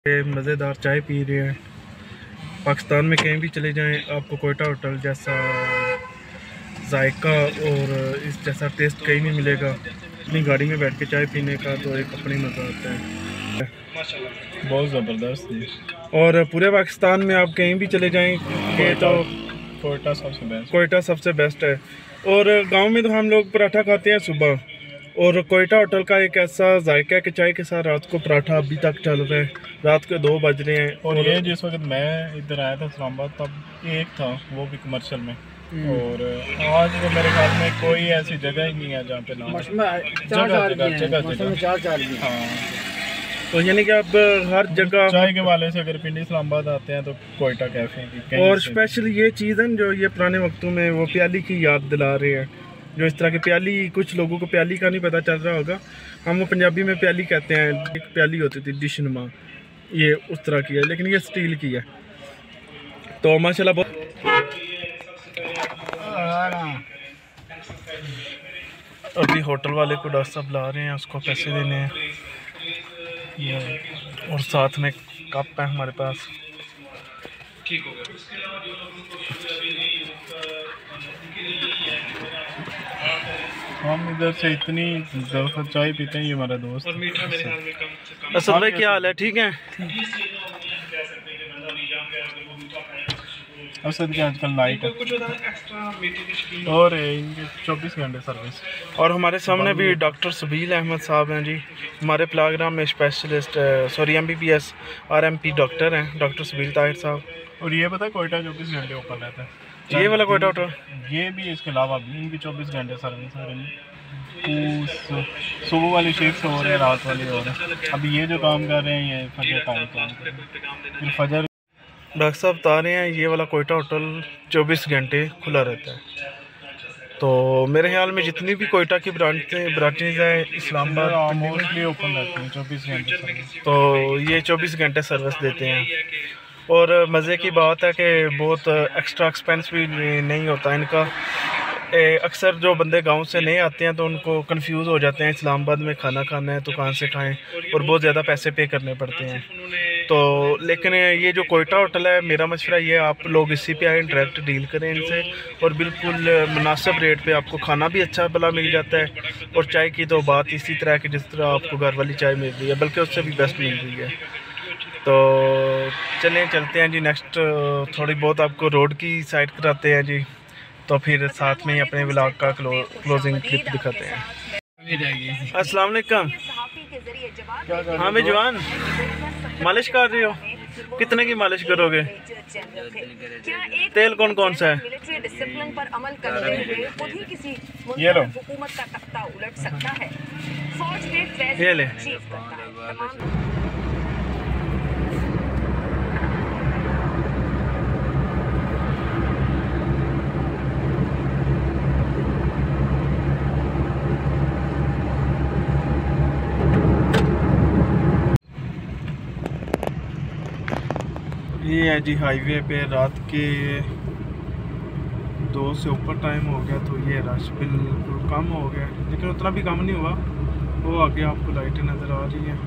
मज़ेदार चाय पी रहे हैं। पाकिस्तान में कहीं भी चले जाएं आपको कोयटा होटल जैसा जायका और इस जैसा टेस्ट कहीं नहीं मिलेगा। अपनी गाड़ी में बैठ के चाय पीने का तो एक अपनी मज़ा आता है, बहुत ज़बरदस्त है। और पूरे पाकिस्तान में आप कहीं भी चले जाएं ये तो कोयटा सबसे बेस्ट है। और गांव में तो हम लोग पराठा खाते हैं सुबह, और कोयटा होटल का एक ऐसा जायका है कि चाय के साथ रात को पराठा अभी तक चल रहा है। रात के 2 बज रहे हैं। और ये जिस वक्त मैं इधर आया था इस्लामाबाद तब एक था, वो भी कमर्शियल में, और आज तो मेरे ख्याल में कोई ऐसी जगह ही नहीं है जहाँ पे जगह। हाँ, तो यानी कि आप हर जगह चाय के वाले से अगर पिंडी इस्लामाबाद आते हैं तो कोयटा कैफे की। और स्पेशल ये चीज़ है जो ये पुराने वक्तों में वो प्याली की याद दिला रहे हैं। जो इस तरह की प्याली, कुछ लोगों को प्याली का नहीं पता चल रहा होगा, हम वो पंजाबी में प्याली कहते हैं। एक प्याली होती थी डिश नुमा, ये उस तरह की है, लेकिन ये स्टील की है। तो माशाल्लाह बहुत। अभी होटल वाले को डॉक्टर साहब ला रहे हैं, उसको पैसे देने हैं, और साथ में कप है हमारे पास। हम इधर से इतनी दफा चाय पीते हैं, ये हमारा दोस्त असद भाई क्या हाल है? ठीक है। असद के आजकल नाइट है और इनके 24 घंटे सर्विस। और हमारे सामने भी डॉक्टर सबील अहमद साहब हैं जी, हमारे प्रोग्राम में स्पेशलिस्ट MBBS RMP डॉक्टर हैं, डॉक्टर सबील ताहिर साहब। और ये पता है कोयटा 24 घंटे ओपन रहता है, ये वाला कोयटा होटल, ये भी इसके अलावा भी इनकी 24 घंटे सर्विस है। सुबह वाली शिफ्ट हो रहे हैं, रात वाली हो रहे हैं। अभी ये जो काम कर रहे हैं ये फजर टाइम काम कर रहे हैं, फिर फजर। डॉक्टर साहब बता रहे हैं ये वाला कोयटा होटल 24 घंटे खुला रहता है। तो मेरे ख्याल में जितनी भी कोयटा की ब्रांचेज हैं इस्लामाबाद मोस्टली ओपन रहती हैं 24 घंटे सर्विस। तो ये 24 घंटे सर्विस देते हैं। और मज़े की बात है कि बहुत एक्स्ट्रा एक्सपेंस भी नहीं होता इनका। अक्सर जो बंदे गांव से नहीं आते हैं तो उनको कंफ्यूज हो जाते हैं, इस्लामाबाद में खाना खाना है तो कहाँ से खाएं, और बहुत ज़्यादा पैसे पे करने पड़ते हैं। तो लेकिन ये जो कोयटा होटल है, मेरा मशवरा ये आप लोग इसी पे आए, डायरेक्ट डील करें इनसे, और बिल्कुल मुनासिब रेट पे आपको खाना भी अच्छा भला मिल जाता है। और चाय की तो बात इसी तरह की जिस तरह आपको घर वाली चाय मिल रही है, बल्कि उससे भी बेस्ट मिल रही है। तो चलते हैं जी नेक्स्ट, थोड़ी बहुत आपको रोड की साइड कराते हैं जी, तो फिर साथ में ही अपने व्लॉग का क्लोजिंग क्लिप दिखाते हैं। अस्सलाम वालेकुम। हाँ मैं जवान, मालिश कर रही हो? कितने की मालिश करोगे? तेल कौन कौन सा है? ये लो, ये ले। ये है जी हाईवे पे, रात के 2 से ऊपर टाइम हो गया, तो ये रश बिल्कुल कम हो गया, लेकिन उतना भी कम नहीं हुआ। वो आगे आपको लाइटें नज़र आ रही हैं।